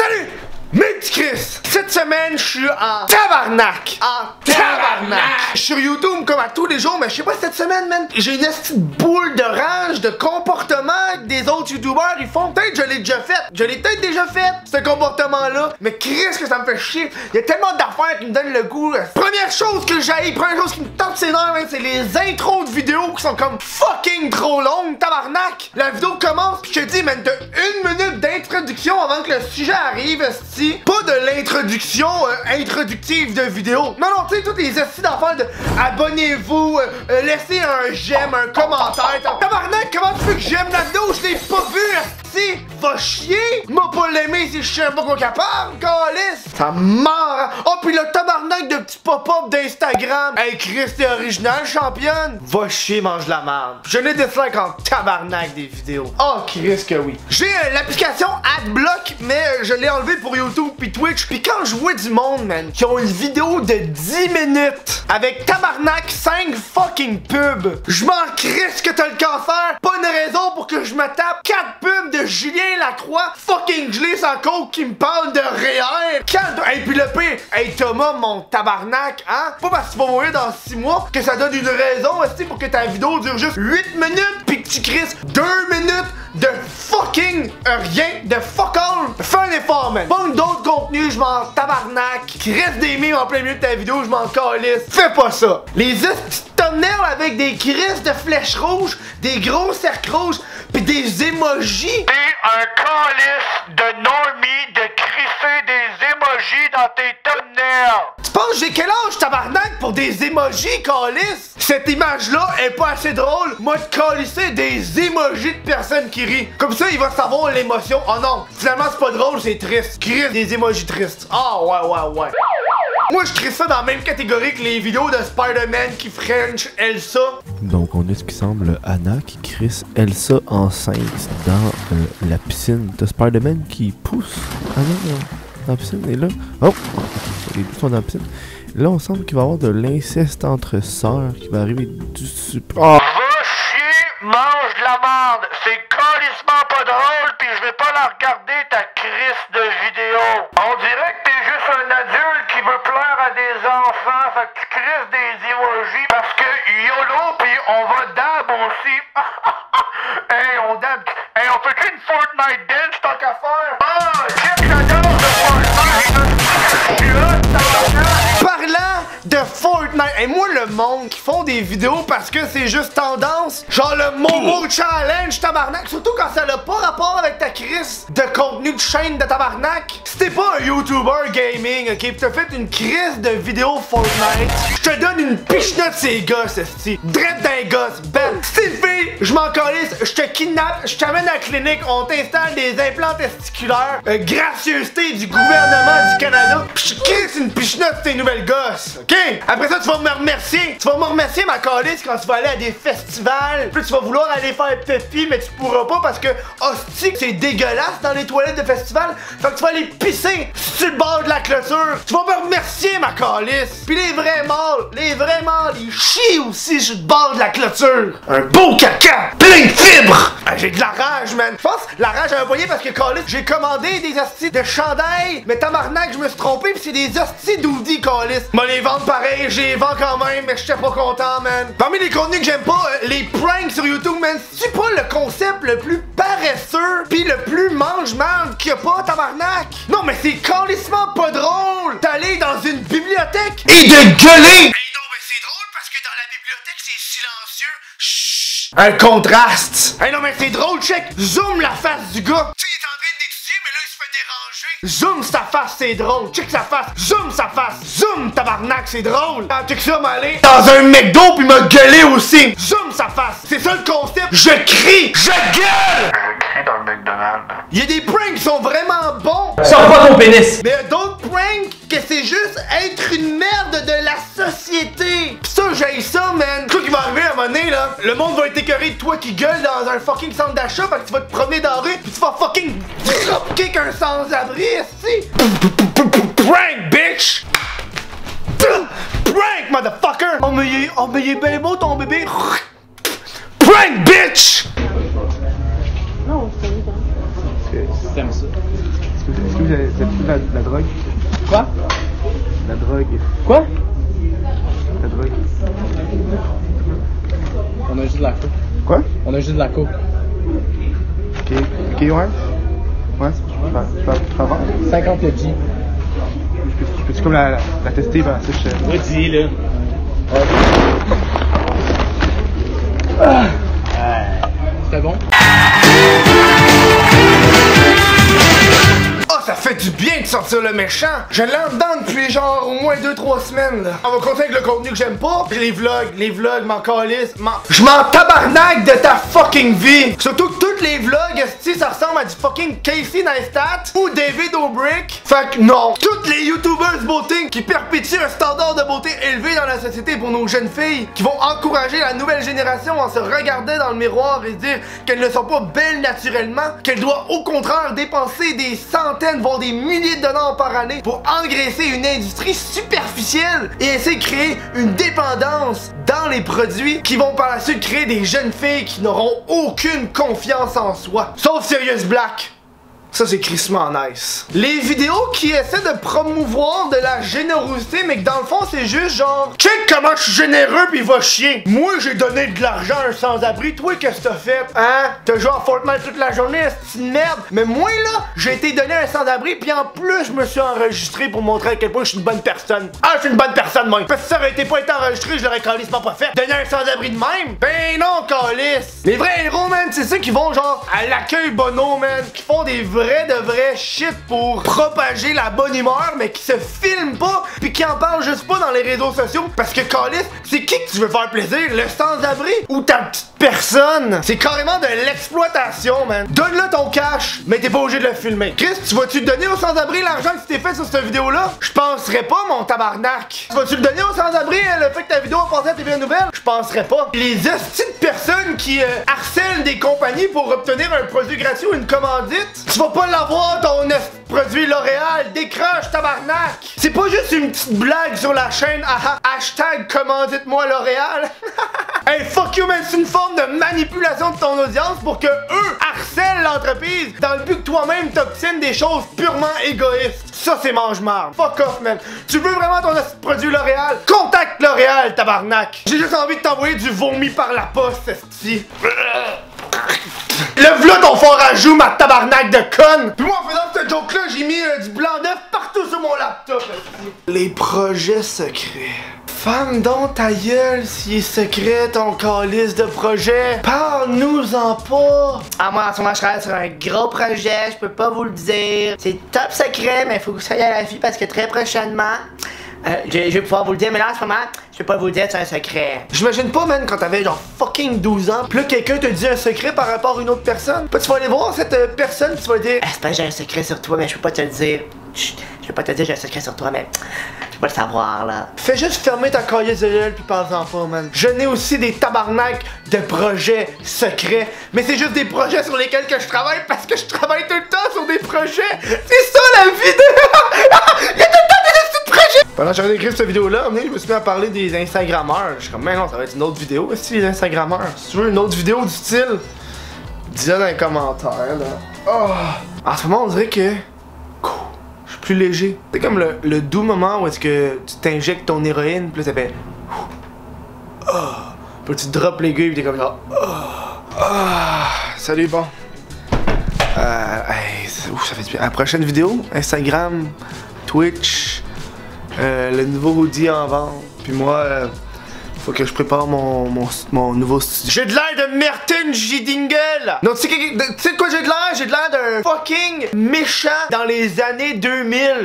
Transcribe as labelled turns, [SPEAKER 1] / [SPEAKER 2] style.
[SPEAKER 1] Salut! Mes petits Chris! Cette semaine, je suis en tabarnak! Sur YouTube comme à tous les jours, mais je sais pas cette semaine, man. J'ai une petite boule de rage, de comportement que des autres youtubeurs ils font. Peut-être je l'ai déjà fait. Je l'ai peut-être déjà fait, ce comportement-là. Mais Chris, que ça me fait chier. Il y a tellement d'affaires qui me donnent le goût. Première chose que j'haïs, première chose qui me tape ses nerfs, c'est les intros de vidéos qui sont comme fucking trop longues, tabarnak. La vidéo commence, pis je te dis, man, t'as 1 minute d'introduction avant que le sujet arrive, esti. Pas de l'introduction introductive de vidéo. Non, tu sais, toutes les estis d'affaires de abonnez-vous, laissez un j'aime, un commentaire. Tabarnak, comment tu veux que j'aime la vidéo? Je l'ai pas vu, esti. Va chier. M'a pas l'aimer si je suis pas quoi capable, calice. Ça marre. Oh, puis le tabarnak de petits pop-up d'Instagram. Hey, Chris, t'es original, championne. Va chier, mange la merde. Je n'ai des likes en tabarnak des vidéos. Oh, Chris, que oui. J'ai l'application Adblock, mais je l'ai enlevé pour YouTube puis Twitch. Puis quand je vois du monde, man, qui ont une vidéo de 10 minutes avec tabarnak 5 fucking pubs, je m'en crisse que t'as le cancer. Pas une raison pour que je me tape 4 pubs de Julien Lacroix fucking gelé sans coke qui me parle de REER. Hey, puis le pire, hey Thomas, mon tabarnak, hein? Pas parce que tu vas mourir dans 6 mois que ça donne une raison aussi pour que ta vidéo dure juste 8 minutes puis que tu crisses 2 minutes de fucking rien, de fuck all. Fais un effort, man. Pas d'autres contenus, je m'en tabarnak. Qui reste des mimes en plein milieu de ta vidéo, je m'en calisse. Fais pas ça. Les petits thumbnails avec des crises de flèches rouges, des gros cercles rouges, pis des emojis.
[SPEAKER 2] T'es un calice de normie de crisser des emojis dans tes thumbnails.
[SPEAKER 1] Tu penses j'ai quel âge, tabarnak, pour des emojis, calice? Cette image-là est pas assez drôle. Moi, de calisser des emojis de personnes qui rient. Comme ça, il va savoir l'émotion. Oh non, finalement, c'est pas drôle, c'est triste. Crisse des emojis tristes. Ah, ouais. Moi, je crisse ça dans la même catégorie que les vidéos de Spider-Man qui French Elsa.
[SPEAKER 3] Donc, on a ce qui semble Anna qui crisse Elsa enceinte dans la piscine. T'as Spider-Man qui pousse Anna dans la piscine. Et là, oh, les deux sont dans la piscine. Là, on semble qu'il va y avoir de l'inceste entre sœurs qui va arriver du super. Oh.
[SPEAKER 2] Va chier, mange de la merde. C'est calissement pas drôle, pis je vais pas la regarder ta crise de vidéo. On dirait que t'es juste un adulte qui veut plaire à des enfants, fait que tu crisses des emojis parce que YOLO, pis on va dab aussi. Hey, on dab. Hey, on fait qu'une Fortnite dance tant qu'à faire. Ah, check la danse de Fortnite. Je suis là,
[SPEAKER 1] Parlant de Fortnite, et moi le monde qui font des vidéos parce que c'est juste tendance, genre le Momo Challenge tabarnak, surtout quand ça n'a pas rapport avec ta crise de contenu de chaîne de tabarnak. Si t'es pas un YouTuber gaming, ok, pis t'as fait une crise de vidéo Fortnite, je te donne une pichenote ces gosses, esti. Drette d'un gosse, ben. Si t'es une fille, je m'en calisse, je te kidnappe, je t'amène à la clinique, on t'installe des implants testiculaires, gracieuseté du gouvernement du Canada, pis je crisse une pichenote tes nouvelles gosses, ok? Après ça, tu vas me remercier. Tu vas me remercier, ma calisse, quand tu vas aller à des festivals. Puis tu vas vouloir aller faire pipi, mais tu pourras pas parce que, hostie, c'est dégueulasse dans les toilettes de festival. Fait que tu vas aller pisser sur le bord de la clôture. Tu vas me remercier, ma calisse. Puis les vrais mâles, ils chient aussi sur le bord de la clôture. Un beau caca, plein de fibres. Ah, j'ai de la rage, man. Je pense la rage à un poignet parce que, calisse, j'ai commandé des hosties de chandail, mais tabarnak, je me suis trompé, puis c'est des hosties d'oudi, calisse. M'a les vendre pareil, j'ai les vends quand même, mais j'étais pas content, man. Parmi les contenus que j'aime pas, les pranks sur YouTube, man, c'est pas le concept le plus paresseux pis le plus mange-merde qu'il y a pas, tabarnak. Non, mais c'est calissement pas drôle d'aller dans une bibliothèque et de gueuler. Hey, non, mais c'est drôle parce que dans la bibliothèque, c'est silencieux. Chut. Un contraste. Hey, non, mais c'est drôle, check. Zoom la face du gars. Tu sais, il est en train d'étudier, mais là, il se fait déranger. Zoom sa face, c'est drôle. Check sa face. Zoom sa face. Zoom, tabarnak, c'est drôle. Ah, check ça, m'aller dans un McDo puis me gueuler aussi. Zoom sa face. C'est ça le concept. Je crie. Je gueule.
[SPEAKER 2] Je crie dans le McDonald's.
[SPEAKER 1] Il y a des pranks qui sont vraiment bons.
[SPEAKER 4] Sors pas ton pénis.
[SPEAKER 1] Mais d'autres pranks que c'est juste être une merde de la société. Pis ça, j'ai ça, man. Quoi qui va arriver à un moment donné, là, le monde va être écœuré de toi qui gueule dans un fucking centre d'achat parce que tu vas te promener dans la rue pis tu vas fucking dropkick un sans-abri, esti. Prank, bitch. Prank, motherfucker. Oh, mais il est bien beau, ton bébé. Prank, bitch.
[SPEAKER 4] Non, c'est ça.
[SPEAKER 3] Est-ce que vous avez T'as-tu la drogue?
[SPEAKER 4] Quoi?
[SPEAKER 3] La drogue.
[SPEAKER 4] Quoi?
[SPEAKER 3] La drogue.
[SPEAKER 4] On a juste de la coke.
[SPEAKER 3] Quoi?
[SPEAKER 4] On a juste de la coke.
[SPEAKER 3] Ok, ouais. Ouais, je peux avoir.
[SPEAKER 4] 50 le G.
[SPEAKER 3] Je peux-tu comme la tester, ben, ça, je...
[SPEAKER 4] Vas-y, là. C'était bon?
[SPEAKER 1] Oh, ça fait du bien de sortir le méchant. Je l'ai en dedans depuis genre au moins 2-3 semaines là. On va continuer avec le contenu que j'aime pas. Les vlogs, m'en calisse. Je m'en tabarnak de ta fucking vie. Surtout que tous les vlogs, esti, ça ressemble à du fucking Casey Neistat ou David Dobrik. Fait que non. Toutes les youtubers beauté qui perpétuent un standard de beauté élevé dans la société pour nos jeunes filles, qui vont encourager la nouvelle génération en se regardant dans le miroir et dire qu'elles ne sont pas belles naturellement, qu'elles doivent au contraire dépenser des centaines voire des milliers de dollars par année pour engraisser une industrie superficielle et essayer de créer une dépendance dans les produits qui vont par la suite créer des jeunes filles qui n'auront aucune confiance en soi. Sauf Sirius Black. Ça, c'est crissement nice. Les vidéos qui essaient de promouvoir de la générosité, mais que dans le fond, c'est juste genre check comment je suis généreux pis va chier. Moi, j'ai donné de l'argent à un sans-abri. Toi, qu'est-ce que t'as fait? Hein? T'as joué à Fortnite toute la journée, c'est une merde. Mais moi, là, j'ai été donné à un sans-abri, pis en plus, je me suis enregistré pour montrer à quel point je suis une bonne personne. Ah, je suis une bonne personne, moi. Parce que ça aurait été pas été enregistré, je l'aurais calissement pas fait. Donner un sans-abri de même? Ben non, calice. Les vrais héros, man, c'est ceux qui vont genre à l'accueil Bono, man, qui font des vrais shit pour propager la bonne humeur, mais qui se filment pas pis qui en parlent juste pas dans les réseaux sociaux. Parce que calice, c'est qui que tu veux faire plaisir? Le sans-abri ou ta petite personne? C'est carrément de l'exploitation, man. Donne-le ton cash, mais t'es pas obligé de le filmer. Chris, tu vas-tu donner au sans-abri l'argent que tu t'es fait sur cette vidéo-là? Je penserais pas, mon tabarnak. Tu vas-tu le donner au sans-abri le fait que ta vidéo a passé à TV Nouvelles? Je penserais pas. Les hosties de personnes qui harcèlent des compagnies pour obtenir un produit gratuit ou une commandite, tu vas pas l'avoir ton produit L'Oréal, décroche tabarnak! C'est pas juste une petite blague sur la chaîne hashtag commandite-moi L'Oréal. Hey fuck you man, c'est une forme de manipulation de ton audience pour que eux harcèlent l'entreprise dans le but que toi-même t'obtiennes des choses purement égoïstes. Ça c'est mange-marde. Fuck off man. Tu veux vraiment ton produit L'Oréal? Contacte L'Oréal tabarnak. J'ai juste envie de t'envoyer du vomi par la poste, esti. Le v'là ton fort à joue, ma tabarnak de conne! Puis moi, en faisant cette joke-là, j'ai mis du blanc d'œuf partout sur mon laptop, aussi. Les projets secrets. Femme donc ta gueule s'il est secret ton calice de projet. Parle-nous-en pas.
[SPEAKER 5] Ah, moi, en ce moment, je travaille sur un gros projet, je peux pas vous le dire. C'est top secret, mais il faut que vous soyez à la vie parce que très prochainement, je vais pouvoir vous le dire, mais là, en ce moment, je peux pas vous le dire, c'est un secret.
[SPEAKER 1] J'imagine pas, man, quand t'avais genre fucking 12 ans, pis là, quelqu'un te dit un secret par rapport à une autre personne. Puis tu vas aller voir cette personne, tu vas dire
[SPEAKER 5] C'est pas que j'ai un secret sur toi, mais je peux pas te le dire. Chut, je peux pas te dire j'ai un secret sur toi, mais tu peux pas le savoir, là.
[SPEAKER 1] Fais juste fermer ta cahier de gueule pis parle-en pas, man. Je n'ai aussi des tabarnaks de projets secrets, mais c'est juste des projets sur lesquels que je travaille parce que je travaille tout le temps sur des projets. C'est ça la vie de... Il y a tout le temps des petits projets. Pendant que j'avais écrit cette vidéo-là, je me suis mis à parler des Instagrammeurs. Je suis comme, mais non, ça va être une autre vidéo aussi, les Instagrammeurs. Si tu veux une autre vidéo du style, dis-le dans les commentaires, là. Oh. En ce moment, on dirait que... je suis plus léger. C'est comme le doux moment où est-ce que tu t'injectes ton héroïne, puis là, ça fait... oh. Puis là, tu drops l'aiguille, puis t'es comme genre... oh. Salut, bon. Hey, ça fait du bien. À la prochaine vidéo, Instagram, Twitch, le nouveau hoodie en vente. Puis moi, faut que je prépare mon nouveau studio. J'ai de l'air de Merton J-Dingle! Non, tu sais de quoi j'ai de l'air? J'ai de l'air d'un fucking méchant dans les années 2000.